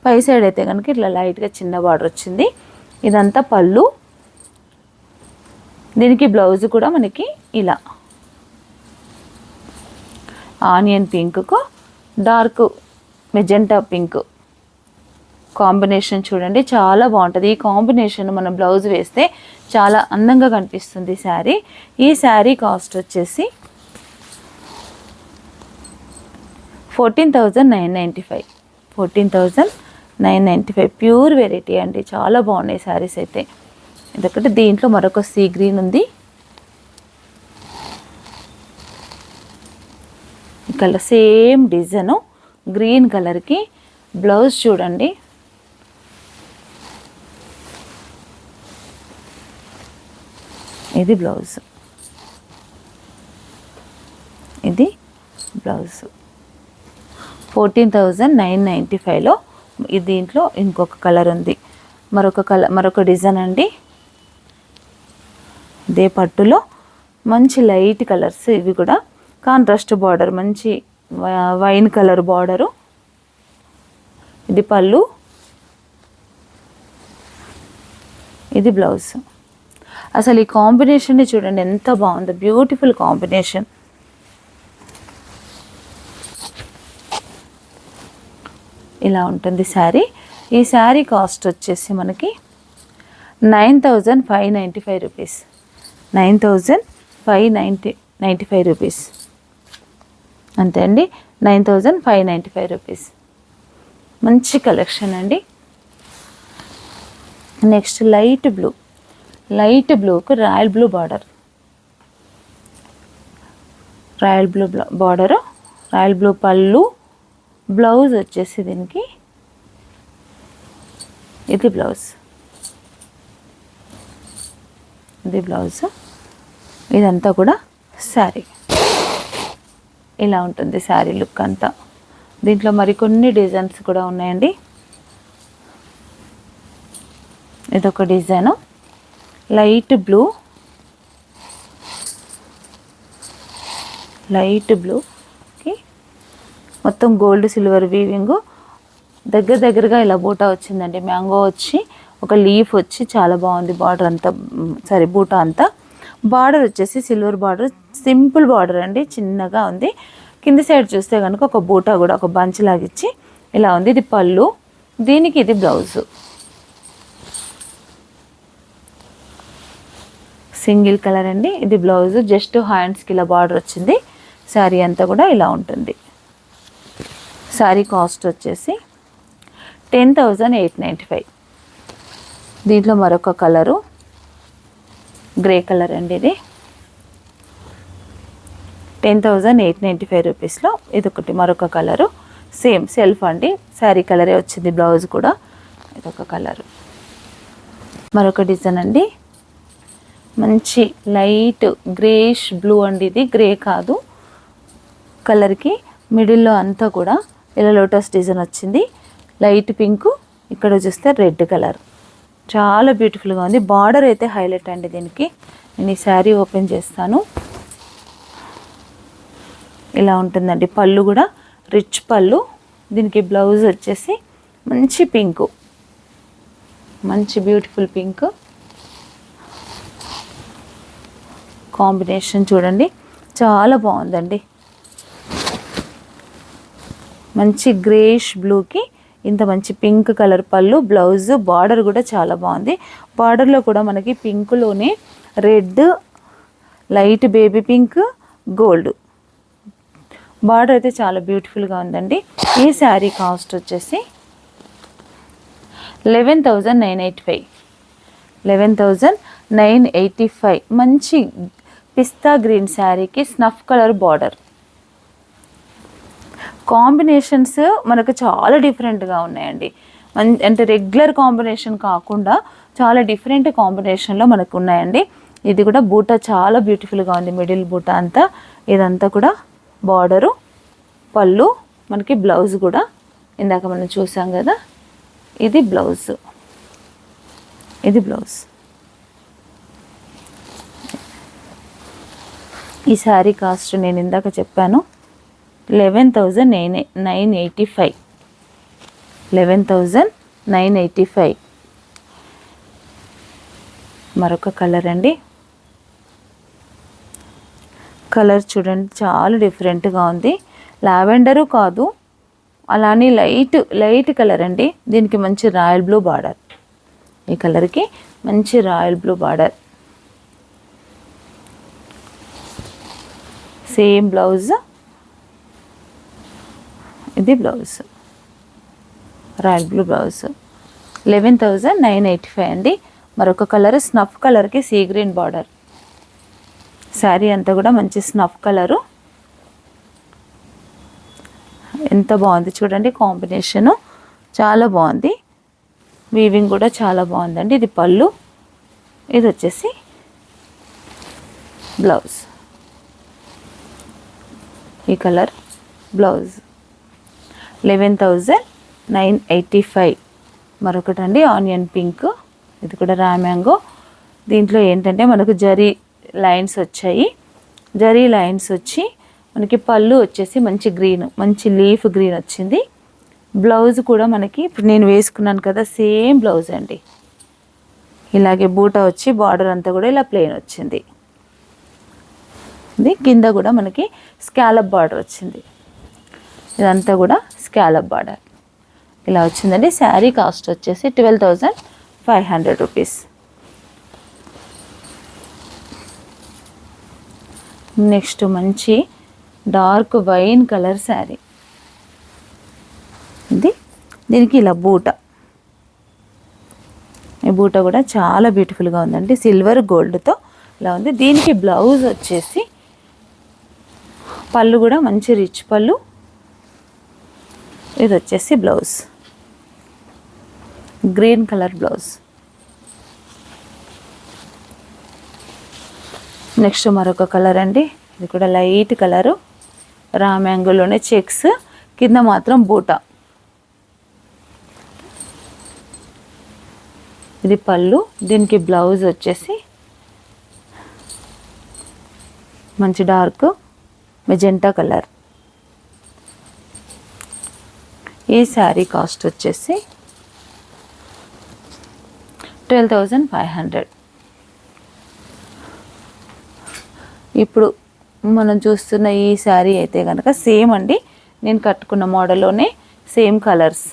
పై సైడ్ అయితే కనుక ఇట్లా లైట్గా చిన్న బార్డర్ వచ్చింది. ఇదంతా పళ్ళు. దీనికి బ్లౌజ్ కూడా మనకి ఇలా ఆనియన్ పింక్కు డార్క్ మెజెంటా పింక్ కాంబినేషన్ చూడండి, చాలా బాగుంటుంది. ఈ కాంబినేషన్ మనం బ్లౌజ్ వేస్తే చాలా అందంగా కనిపిస్తుంది శారీ. ఈ శారీ కాస్ట్ వచ్చేసి 14,995. 14,995 ప్యూర్ వెరైటీ అండి, చాలా బాగున్నాయి శారీస్ అయితే. ఇదొకటి. దీంట్లో మరొక సీ గ్రీన్ ఉంది. ఇక్కడ సేమ్ డిజైను గ్రీన్ కలర్కి బ్లౌజ్ చూడండి, ఇది బ్లౌజ్. ఇది బ్లౌజ్ 14,995లో. దీంట్లో ఇంకొక కలర్ ఉంది, మరొక డిజైన్ అండి. ఇదే పట్టులో మంచి లైట్ కలర్స్, ఇవి కూడా కాంట్రాస్ట్ బార్డర్, మంచి వైన్ కలర్ బార్డరు. ఇది పళ్ళు, ఇది బ్లౌజ్. అసలు ఈ కాంబినేషన్ని చూడండి ఎంత బాగుందో, బ్యూటిఫుల్ కాంబినేషన్. ఇలా ఉంటుంది శారీ. ఈ శారీ కాస్ట్ వచ్చేసి మనకి 9,595 రూపీస్. 9,595 రూపీస్ అంతే అండి. 9,595 రూపీస్. మంచి కలెక్షన్ అండి. నెక్స్ట్ లైట్ బ్లూకు royal blue border, royal blue పళ్ళు. బ్లౌజ్ వచ్చేసి దీనికి ఇది బ్లౌజ్, ఇదంతా కూడా శారీ. ఇలా ఉంటుంది శారీ లుక్ అంతా. దీంట్లో మరికొన్ని డిజైన్స్ కూడా ఉన్నాయండి. ఇదొక డిజైను, లైట్ బ్లూకి మొత్తం గోల్డ్ సిల్వర్ వీవింగ్, దగ్గరగా ఇలా బూటా వచ్చిందండి. మ్యాంగో వచ్చి ఒక లీఫ్ వచ్చి చాలా బాగుంది. బార్డర్ అంతా బూటా అంతా. బార్డర్ వచ్చేసి సిల్వర్ బార్డర్, సింపుల్ బార్డర్ అండి, చిన్నగా ఉంది. కింది సైడ్ చూస్తే కనుక ఒక బూటా కూడా ఒక బంచ్ లాగిచ్చి ఇలా ఉంది. ఇది పళ్ళు, దీనికి ఇది బ్లౌజు. సింగిల్ కలర్ అండి. ఇది బ్లౌజు, జస్ట్ హ్యాండ్స్కి ఇలా బార్డర్ వచ్చింది. శారీ అంతా కూడా ఇలా ఉంటుంది. శారీ కాస్ట్ వచ్చేసి 10,895. దీంట్లో మరొక కలరు గ్రే కలర్ అండి. ఇది 10,895 రూపీస్లో ఇదొకటి మరొక కలరు. సేమ్ సెల్ఫ్ అండి, శారీ కలరే వచ్చింది. బ్లౌజ్ కూడా ఇదొక కలరు. మరొక డిజైన్ అండి, మంచి లైట్ గ్రేష్ బ్లూ అండి. ఇది గ్రే కాదు, కలర్కి మిడిల్లో అంతా కూడా ఇలా లోటస్ డిజైన్ వచ్చింది. లైట్ పింకు, ఇక్కడ చూస్తే రెడ్ కలర్, చాలా బ్యూటిఫుల్గా ఉంది. బార్డర్ అయితే హైలైట్ అండి దీనికి. నేను ఈ శారీ ఓపెన్ చేస్తాను. ఇలా ఉంటుందండి. పళ్ళు కూడా రిచ్ పళ్ళు. దీనికి బ్లౌజ్ వచ్చేసి మంచి పింకు, మంచి బ్యూటిఫుల్ పింక్ కాంబినేషన్. చూడండి చాలా బాగుందండి. మంచి గ్రేష్ బ్లూకి ఇంత మంచి పింక్ కలర్ పళ్ళు, బ్లౌజ్, బార్డర్ కూడా చాలా బాగుంది. బార్డర్లో కూడా మనకి పింక్లోనే red, light baby pink, gold border అయితే చాలా బ్యూటిఫుల్గా ఉందండి. ఈ శారీ కాస్ట్ వచ్చేసి 11,985. 11,985. మంచి పిస్తా గ్రీన్ శారీకి స్నఫ్ కలర్ బార్డర్. కాంబినేషన్స్ మనకు చాలా డిఫరెంట్గా ఉన్నాయండి. అంటే రెగ్యులర్ కాంబినేషన్ కాకుండా చాలా డిఫరెంట్ కాంబినేషన్లో మనకు ఉన్నాయండి. ఇది కూడా బూటా చాలా బ్యూటిఫుల్గా ఉంది. మిడిల్ బూటా అంతా, ఇదంతా కూడా బార్డరు, పళ్ళు, మనకి బ్లౌజ్ కూడా ఇందాక మనం చూసాం కదా, ఇది బ్లౌజ్. ఇది బ్లౌజ్. ఈ శారీ కాస్ట్ నేను ఇందాక చెప్పాను 11,985. 11,985. మరొక కలర్ అండి. కలర్ చూడండి చాలా డిఫరెంట్గా ఉంది. లావెండరు కాదు, అలానే లైట్ కలర్ అండి. దీనికి మంచి రాయల్ బ్లూ బార్డర్. ఈ కలర్కి మంచి royal blue border. Same blouse, ఇది బ్లౌజ్, రాయల్ బ్లూ బ్లౌజ్. 11,985 అండి. మరొక కలర్ స్నఫ్ కలర్కి సీ గ్రీన్ బార్డర్. శారీ అంతా కూడా మంచి స్నఫ్ కలరు. ఎంత బాగుంది చూడండి, కాంబినేషను చాలా బాగుంది. వీవింగ్ కూడా చాలా బాగుందండి. ఇది పళ్ళు, ఇది వచ్చేసి బ్లౌజ్. ఈ కలర్ బ్లౌజ్. 11,985. మరొకటండి ఆనియన్ పింక్, ఇది కూడా రా మ్యాంగో. దీంట్లో ఏంటంటే మనకు జరీ లైన్స్ వచ్చాయి. జరీ లైన్స్ వచ్చి మనకి పళ్ళు వచ్చేసి మంచి గ్రీన్, మంచి లీఫ్ గ్రీన్ వచ్చింది. బ్లౌజ్ కూడా మనకి ఇప్పుడు నేను వేసుకున్నాను కదా, సేమ్ బ్లౌజ్ అండి. ఇలాగే బూటా వచ్చి బార్డర్ అంతా కూడా ఇలా ప్లెయిన్ వచ్చింది. ఇది కింద కూడా మనకి స్కాలప్ బార్డర్ వచ్చింది. ఇదంతా కూడా స్కాలప్ బార్డర్ ఇలా వచ్చిందండి. శారీ కాస్ట్ వచ్చేసి 12,500 రూపీస్. నెక్స్ట్ మంచి డార్క్ వైన్ కలర్ శారీ. దీనికి ఇలా బూట. ఈ బూట కూడా చాలా బ్యూటిఫుల్గా ఉందండి. సిల్వర్ గోల్డ్తో ఇలా ఉంది. దీనికి బ్లౌజ్ వచ్చేసి పళ్ళు కూడా మంచి రిచ్ పళ్ళు. ఇది వచ్చేసి blouse, green colour blouse. Next మరొక కలర్ అండి. ఇది కూడా లైట్ కలరు, రా మ్యాంగోలోనే చెక్స్, కింద మాత్రం బూటా. ఇది పళ్ళు. దీనికి బ్లౌజ్ వచ్చేసి మంచి డార్క్ మెజెంటా కలర్. ఈ శారీ కాస్ట్ వచ్చేసి 12,500. ఇప్పుడు మనం చూస్తున్న ఈ శారీ అయితే కనుక సేమ్ అండి, నేను కట్టుకున్న మోడల్లోనే సేమ్ కలర్స్.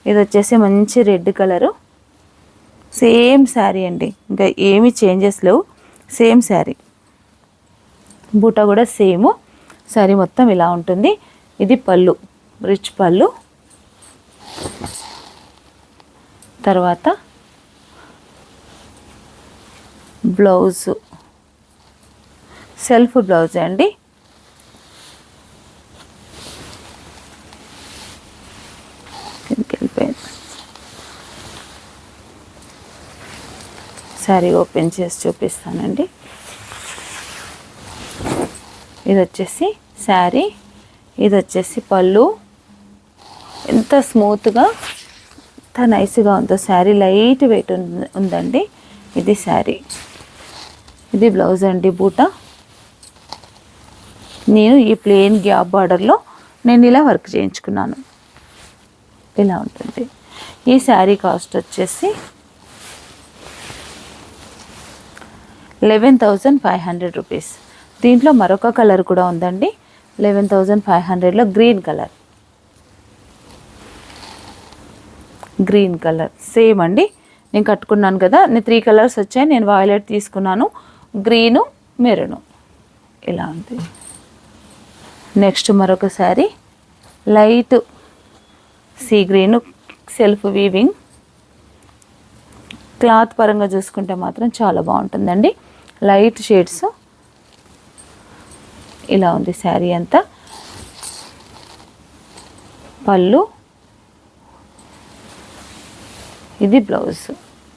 ఇది వచ్చేసి మంచి రెడ్ కలరు, సేమ్ శారీ అండి, ఇంకా ఏమీ చేంజెస్ లేవు, సేమ్ శారీ. బూటా కూడా సేమ్, శారీ మొత్తం ఇలా ఉంటుంది. ఇది పళ్ళు, రిచ్ పళ్ళు. తర్వాత బ్లౌజు సెల్ఫ్ బ్లౌజ్ అండి. వెళ్ళిపోయింది. శారీ ఓపెన్ చేసి చూపిస్తానండి. ఇది వచ్చేసి శారీ, ఇది వచ్చేసి పళ్ళు. ఎంత స్మూత్గా, ఎంత నైస్గా ఉందో శారీ, లైట్ వెయిట్ ఉందండి. ఇది శారీ, ఇది బ్లౌజ్ అండి. బూటా నేను ఈ ప్లెయిన్ గ్యాప్ బార్డర్లో నేను ఇలా వర్క్ చేయించుకున్నాను. ఇలా ఉంటుంది. ఈ శారీ కాస్ట్ వచ్చేసి 11,500 రూపీస్. దీంట్లో మరొక కలర్ కూడా ఉందండి, 11,500లో green colour. Green colour same అండి, నేను కట్టుకున్నాను కదా, నేను 3 కలర్స్ వచ్చాయి, నేను వాయిలెట్ తీసుకున్నాను, గ్రీను, మెరూను. ఇలా ఉంది. నెక్స్ట్ మరొక sari, light sea green, self weaving. Cloth పరంగా చూసుకుంటే మాత్రం చాలా బాగుంటుందండి, లైట్ షేడ్స్. ఇలా ఉంది శారీ అంతా. పళ్ళు, ఇది బ్లౌజ్.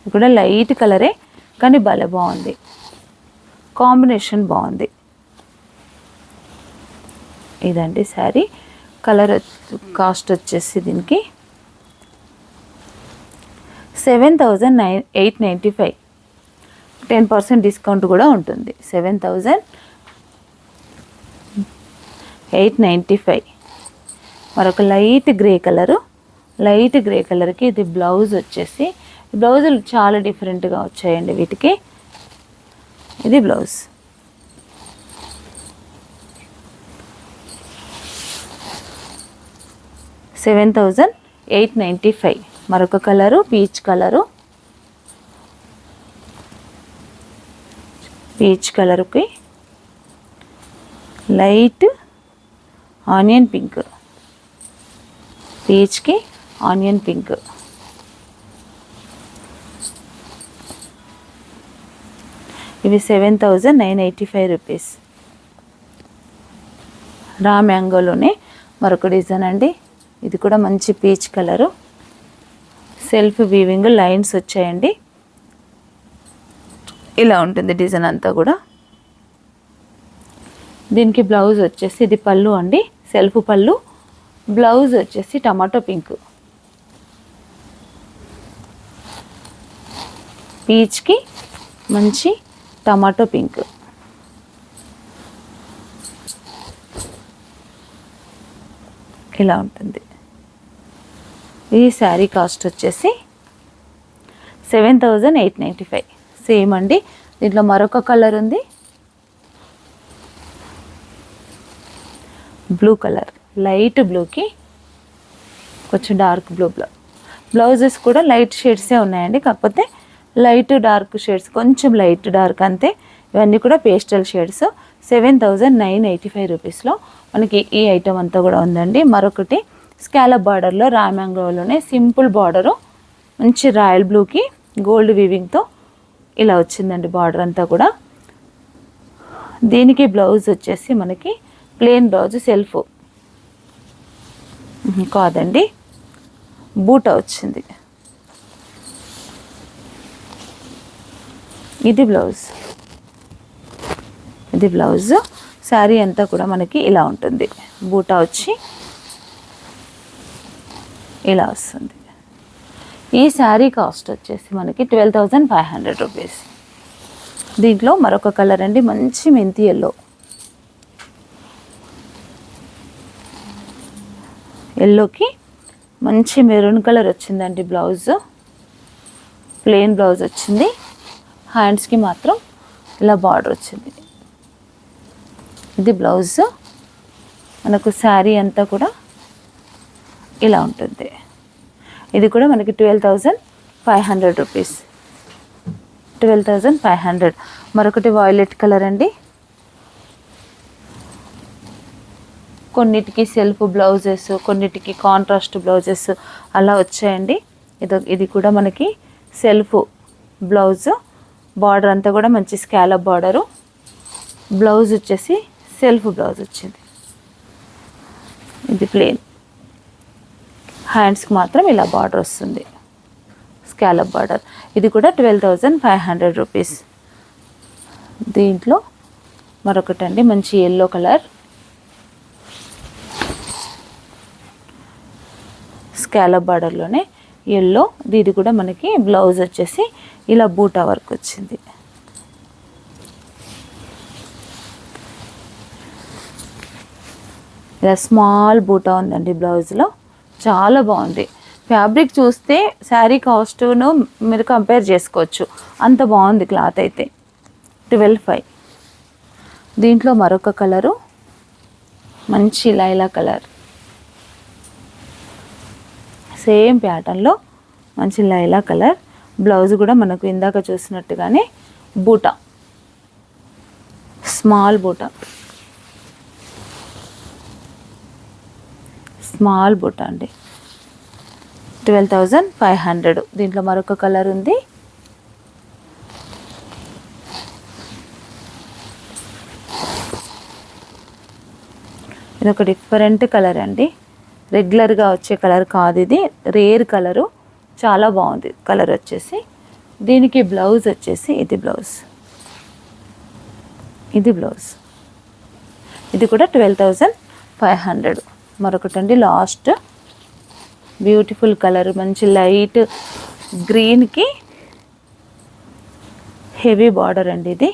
ఇది కూడా లైట్ కలరే కానీ భలే బాగుంది, కాంబినేషన్ బాగుంది. ఇదండి శారీ. కలర్ కాస్ట్ వచ్చేసి దీనికి 7,895. 10% డిస్కౌంట్ కూడా ఉంటుంది. 7,895. మరొక light grey colour, light grey కలర్కి ఇది బ్లౌజ్ వచ్చేసి, బ్లౌజులు చాలా డిఫరెంట్గా వచ్చాయండి వీటికి. ఇది బ్లౌజ్. $7,895. మరొక కలరు పీచ్ కలరు, పీచ్ కలర్కి లైట్ ఆనియన్ పింక్, పీచ్కి ఆనియన్ పింక్. ఇవి 7,985 రూపీస్. రా మ్యాంగోలోనే మరొక డిజైన్ అండి, ఇది కూడా మంచి peach colour, self weaving lines వచ్చాయండి. ఇలా ఉంటుంది డిజైన్ అంతా కూడా. దీనికి బ్లౌజ్ వచ్చేసి, ఇది పళ్ళు అండి, సెల్ఫ్ పళ్ళు. బ్లౌజ్ వచ్చేసి టమాటో పింక్, పీచ్కి మంచి టమాటో పింక్. ఇలా ఉంటుంది. ఈ శారీ కాస్ట్ వచ్చేసి 7,895. సేమ్ అండి. దీంట్లో మరొక కలర్ ఉంది, బ్లూ కలర్, లైట్ బ్లూకి కొంచెం డార్క్ బ్లూ. బ్లౌజెస్ కూడా లైట్ షేడ్సే ఉన్నాయండి, కాకపోతే లైట్ డార్క్ షేడ్స్, కొంచెం లైట్ డార్క్ అంతే. ఇవన్నీ కూడా పేస్టల్ షేడ్స్. 7,985 రూపీస్లో మనకి ఈ ఐటమ్ అంతా కూడా ఉందండి. మరొకటి స్కాలప్ బార్డర్లో, రా మ్యాంగోలోనే సింపుల్ బార్డరు, మంచి రాయల్ బ్లూకి గోల్డ్ వీవింగ్తో ఇలా వచ్చిందండి బార్డర్ అంతా కూడా. దీనికి బ్లౌజ్ వచ్చేసి మనకి ప్లెయిన్ బ్లౌజ్, సెల్ఫ్ కాదండి, బూటా వచ్చింది. ఇది బ్లౌజ్, ఇది బ్లౌజ్. శారీ అంతా కూడా మనకి ఇలా ఉంటుంది, బూటా వచ్చి ఇలా వస్తుంది. ఈ శారీ కాస్ట్ వచ్చేసి మనకి 12,500 రూపీస్. దీంట్లో మరొక కలర్ అండి, మంచి మెంతి ఎల్లో, ఎల్లోకి మంచి మెరూన్ కలర్ వచ్చిందండి బ్లౌజ్. ప్లెయిన్ బ్లౌజ్ వచ్చింది, హ్యాండ్స్కి మాత్రం ఇలా బార్డర్ వచ్చింది. ఇది బ్లౌజ్. మనకు శారీ అంతా కూడా ఇలా ఉంటుంది. ఇది కూడా మనకి 12,500 రూపీస్. 12,500. మరొకటి వాయిలెట్ కలర్ అండి. కొన్నిటికి సెల్ఫ్ బ్లౌజెస్, కొన్నిటికి కాంట్రాస్ట్ బ్లౌజెస్ అలా వచ్చాయండి. ఇది కూడా మనకి సెల్ఫ్ బ్లౌజ్. బార్డర్ అంతా కూడా మంచి స్కాలప్ బార్డరు. బ్లౌజ్ వచ్చేసి సెల్ఫ్ బ్లౌజ్ వచ్చింది. ఇది ప్లెయిన్. హ్యాండ్స్కి మాత్రం ఇలా బార్డర్ వస్తుంది, స్కాలప్ బార్డర్. ఇది కూడా 12,500 రూపీస్. దీంట్లో మరొకటండి మంచి ఎల్లో కలర్, స్కాలప్ బార్డర్లోనే ఎల్లో. ఇది కూడా మనకి బ్లౌజ్ వచ్చేసి ఇలా బూటా వర్క్ వచ్చింది. ఇలా స్మాల్ బూటా ఉందండి బ్లౌజ్లో. చాలా బాగుంది. ఫ్యాబ్రిక్ చూస్తే శారీ కాస్ట్ను మీరు కంపేర్ చేసుకోవచ్చు, అంత బాగుంది క్లాత్ అయితే. 12,500. దీంట్లో మరొక కలరు మంచి లైలా కలర్, సేమ్ ప్యాటర్న్లో మంచి లైలా కలర్. బ్లౌజ్ కూడా మనకు ఇందాక చూసినట్టుగానే బూటా, స్మాల్ బూటా, స్మాల్ బూటా అండి. 12,500. దీంట్లో మరొక కలర్ ఉంది. ఇది ఒక డిఫరెంట్ కలర్ అండి, రెగ్యులర్గా వచ్చే కలర్ కాదు, ఇది రేర్ కలరు. చాలా బాగుంది కలర్ వచ్చేసి. దీనికి బ్లౌజ్ వచ్చేసి ఇది బ్లౌజ్, ఇది బ్లౌజ్. ఇది కూడా 12,500. మరొకటండి లాస్ట్ బ్యూటిఫుల్ కలర్, మంచి లైట్ గ్రీన్కి హెవీ బార్డర్ అండి. ఇది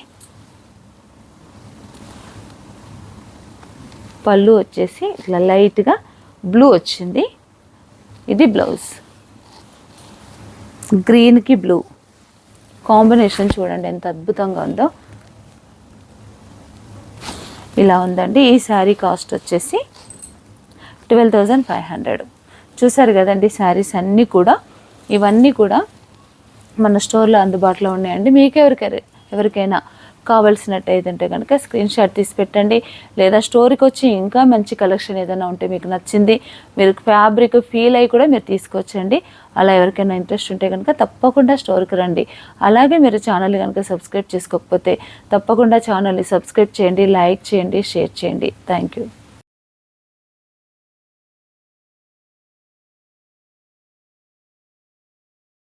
పళ్ళు వచ్చేసి ఇట్లా లైట్గా బ్లూ వచ్చింది. ఇది బ్లౌజ్. గ్రీన్కి బ్లూ కాంబినేషన్ చూడండి ఎంత అద్భుతంగా ఉందో. ఇలా ఉందండి. ఈ శారీ కాస్ట్ వచ్చేసి 12,500. చూసారు కదండి శారీస్ అన్నీ కూడా. ఇవన్నీ కూడా మన స్టోర్లో అందుబాటులో ఉన్నాయండి. మీకు ఎవరికైనా కావాల్సినట్టయితే కనుక స్క్రీన్ షాట్ తీసి పెట్టండి, లేదా స్టోర్కి వచ్చి ఇంకా మంచి కలెక్షన్ ఏదైనా ఉంటే మీకు నచ్చింది మీరు ఫ్యాబ్రిక్ ఫీల్ అయ్యి కూడా మీరు తీసుకోవచ్చండి. అలా ఎవరికైనా ఇంట్రెస్ట్ ఉంటే కనుక తప్పకుండా స్టోర్కి రండి. అలాగే మీరు ఛానల్ కనుక సబ్స్క్రైబ్ చేసుకోకపోతే తప్పకుండా ఛానల్ని సబ్స్క్రైబ్ చేయండి, లైక్ చేయండి, షేర్ చేయండి. Thank you.